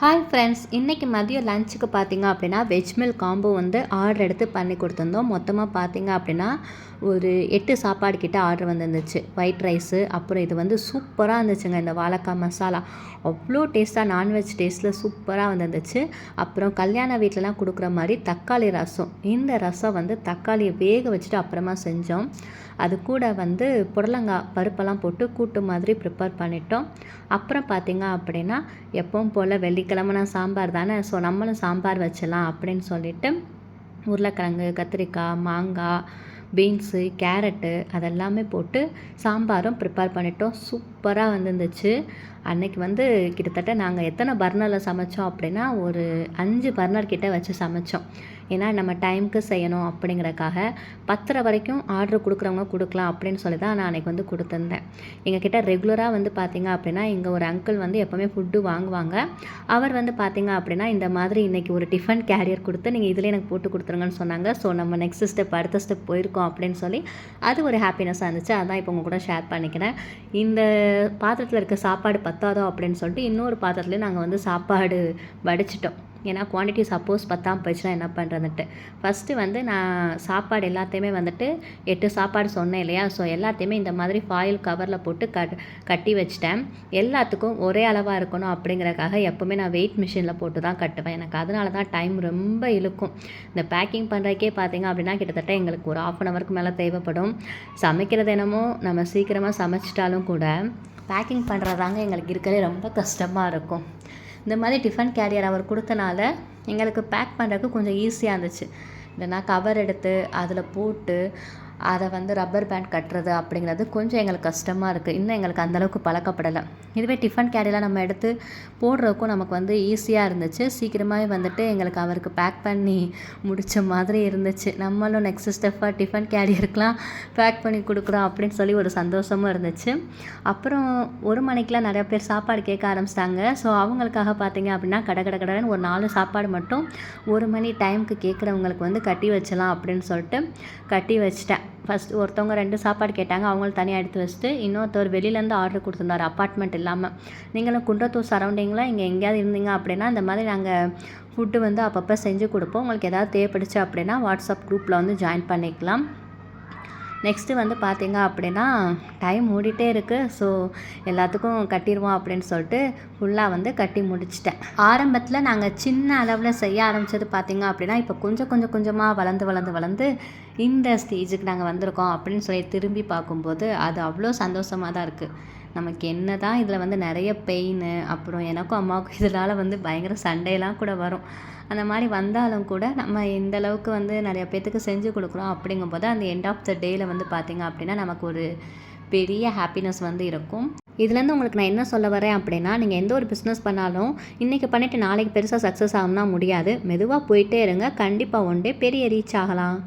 Hi friends, இன்றைக்கி மதியம் லஞ்சுக்கு பார்த்தீங்க அப்படின்னா வெஜ் மீல் காம்போ வந்து ஆர்டர் எடுத்து பண்ணி கொடுத்துருந்தோம். மொத்தமாக பார்த்தீங்க அப்படின்னா ஒரு 8 சாப்பாடு கிட்ட ஆர்டர் வந்துருந்துச்சு. ஒயிட் ரைஸு, அப்புறம் இது வந்து சூப்பராக இருந்துச்சுங்க. இந்த வாழைக்காய் மசாலா அவ்வளோ டேஸ்ட்டாக, நான்வெஜ் டேஸ்ட்டில் சூப்பராக வந்துருந்துச்சு. அப்புறம் கல்யாண வீட்டிலலாம் கொடுக்குற மாதிரி தக்காளி ரசம். இந்த ரசம் வந்து தக்காளியை வேக வச்சுட்டு அப்புறமா செஞ்சோம். அது கூட வந்து புடலங்காய் பருப்பெல்லாம் போட்டு கூட்டு மாதிரி ப்ரிப்பேர் பண்ணிட்டோம். அப்புறம் பார்த்திங்க அப்படின்னா எப்பவும் போல் வெள்ளிக்கிழமை சாம்பார் தானே, ஸோ நம்மளும் சாம்பார் வச்சிடலாம் அப்படின்னு சொல்லிவிட்டு உருளைக்கிழங்கு, கத்திரிக்காய், மாங்காய், பீன்ஸு, கேரட்டு அதெல்லாமே போட்டு சாம்பாரும் ப்ரிப்பேர் பண்ணிட்டோம். சூப்பராக வந்துருந்துச்சு. அன்றைக்கி வந்து கிட்டத்தட்ட நாங்கள் எத்தனை பர்னரில் சமைச்சோம் அப்படின்னா ஒரு 5 பர்னர் கிட்டே வச்சு சமைச்சோம். ஏன்னா நம்ம டைமுக்கு செய்யணும் அப்படிங்கிறக்காக 10:30 வரைக்கும் ஆர்டர் கொடுக்குறவங்க கொடுக்கலாம் அப்படின்னு சொல்லி தான் நான் அன்றைக்கி வந்து கொடுத்துருந்தேன். எங்ககிட்ட ரெகுலராக வந்து பார்த்திங்க அப்படின்னா இங்கே ஒரு அங்கிள் வந்து எப்போவுமே ஃபுட்டு வாங்குவாங்க. அவர் வந்து பார்த்திங்க அப்படின்னா இந்த மாதிரி இன்றைக்கி ஒரு டிஃபன் கேரியர் கொடுத்து நீங்கள் இதில் எனக்கு போட்டு கொடுத்துருங்கன்னு சொன்னாங்க. ஸோ நம்ம நெக்ஸ்ட் ஸ்டெப் அடுத்த ஸ்டெப் போயிருக்கோம் அப்படின்னு சொல்லி அது ஒரு ஹாப்பினஸ்ஸாக இருந்துச்சு. அதான் இப்போ உங்கள் கூட ஷேர் பண்ணிக்கிறேன். இந்த பாத்திரத்தில் இருக்க சாப்பாடு பத்தாதோ அப்படின்னு சொல்லிட்டு இன்னொரு பாத்திரத்துலேயே நாங்கள் வந்து சாப்பாடு வடிச்சிட்டோம். ஏன்னா குவான்டிட்டி சப்போஸ் பத்தாமல் போயிடுச்சுன்னா என்ன பண்ணுறதுன்ட்டு ஃபஸ்ட்டு வந்து நான் சாப்பாடு எல்லாத்தையுமே வந்துட்டு 8 சாப்பாடு சொன்னேன் இல்லையா, ஸோ எல்லாத்தையுமே இந்த மாதிரி ஃபாயில் கவரில் போட்டு கட்டி வச்சிட்டேன். எல்லாத்துக்கும் ஒரே அளவாக இருக்கணும் அப்படிங்கிறக்காக எப்போவுமே நான் வெயிட் மிஷினில் போட்டு தான் கட்டுவேன். எனக்கு அதனால தான் டைம் ரொம்ப இழுக்கும். இந்த பேக்கிங் பண்ணுறதுக்கே பார்த்திங்க அப்படின்னா கிட்டத்தட்ட எங்களுக்கு ஒரு 1/2 ஹவருக்கு மேலே தேவைப்படும். சமைக்கிறது என்னமோ நம்ம சீக்கிரமாக சமைச்சிட்டாலும் கூட பேக்கிங் பண்ணுறதாங்க எங்களுக்கு இருக்கிறதே ரொம்ப கஷ்டமாக இருக்கும். இந்த மாதிரி டிஃபன் கேரியர் அவர் கொடுத்தனால எங்களுக்கு பேக் பண்ணுறதுக்கு கொஞ்சம் ஈஸியாக இருந்துச்சு. இல்லைனா கவர் எடுத்து அதில் போட்டு அதை வந்து ரப்பர் பேண்ட் கட்டுறது அப்படிங்கிறது கொஞ்சம் எங்களுக்கு கஷ்டமாக இருக்குது. இன்னும் எங்களுக்கு அந்தளவுக்கு பழக்கப்படலை. இதுவே டிஃபன் கேரியெல்லாம் நம்ம எடுத்து போடுறதுக்கும் நமக்கு வந்து ஈஸியாக இருந்துச்சு. சீக்கிரமாகவே வந்துட்டு எங்களுக்கு அவருக்கு பேக் பண்ணி முடித்த மாதிரி இருந்துச்சு. நம்மளும் நெக்ஸ்ட் ஸ்டெப்பாக டிஃபன் கேரியருக்கெலாம் பேக் பண்ணி கொடுக்குறோம் அப்படின்னு சொல்லி ஒரு சந்தோஷமும் இருந்துச்சு. அப்புறம் 1 மணிக்கெலாம் நிறையா பேர் சாப்பாடு கேட்க ஆரம்பிச்சிட்டாங்க. ஸோ அவங்களுக்காக பார்த்திங்க அப்படின்னா கடன்னு ஒரு 4 சாப்பாடு மட்டும் 1 மணி டைமுக்கு கேட்குறவங்களுக்கு வந்து கட்டி வச்சலாம் அப்படின்னு சொல்லிட்டு கட்டி வச்சிட்டேன். ஃபஸ்ட்டு ஒருத்தவங்க 2 சாப்பாடு கேட்டாங்க, அவங்களும் தனியாக எடுத்து வச்சுட்டு இன்னொருத்தர் வெளியிலேருந்து ஆர்டர் கொடுத்துருந்தார் அப்பார்ட்மெண்ட் இல்லாமல். நீங்களும் குன்றத்தூர் சரௌண்டிங்கில் இங்கே எங்கேயாவது இருந்தீங்க அப்படின்னா இந்த மாதிரி நாங்கள் ஃபுட்டு வந்து அப்பப்போ செஞ்சு கொடுப்போம். உங்களுக்கு எதாவது தேவைப்படுச்சு அப்படின்னா வாட்ஸ்அப் குரூப்பில் வந்து ஜாயின் பண்ணிக்கலாம். நெக்ஸ்ட்டு வந்து பார்த்திங்க அப்படின்னா டைம் ஓடிட்டே இருக்குது. ஸோ எல்லாத்துக்கும் கட்டிடுவோம் அப்படின்னு சொல்லிட்டு ஃபுல்லாக வந்து கட்டி முடிச்சிட்டேன். ஆரம்பத்தில் நாங்கள் சின்ன அளவில் செய்ய ஆரம்பித்தது பார்த்திங்க அப்படின்னா இப்போ கொஞ்சமாக வளர்ந்து இந்த ஸ்டேஜுக்கு நாங்கள் வந்திருக்கோம் அப்படின்னு சொல்லி திரும்பி பார்க்கும்போது அது அவ்வளோ சந்தோஷமாக தான் இருக்குது. நமக்கு என்ன தான் இதில் வந்து நிறைய பெயின், அப்புறம் எனக்கும் அம்மாவுக்கும் இதனால் வந்து பயங்கர சண்டையெல்லாம் கூட வரும். அந்த மாதிரி வந்தாலும் கூட நம்ம இந்த அளவுக்கு வந்து நிறைய பேர்த்துக்கு செஞ்சு கொடுக்குறோம் அப்படிங்கும்போது அந்த எண்ட் ஆஃப் த டேயில் வந்து பார்த்திங்க அப்படின்னா நமக்கு ஒரு பெரிய ஹாப்பினஸ் வந்து இருக்கும். இதுலேருந்து உங்களுக்கு நான் என்ன சொல்ல வரேன் அப்படின்னா, நீங்கள் எந்த ஒரு பிஸ்னஸ் பண்ணாலும் இன்றைக்கி பண்ணிவிட்டு நாளைக்கு பெருசாக சக்ஸஸ் ஆகும்னா முடியாது. மெதுவாக போயிட்டே இருங்க. கண்டிப்பாக ஒன் டே பெரிய ரீச் ஆகலாம்.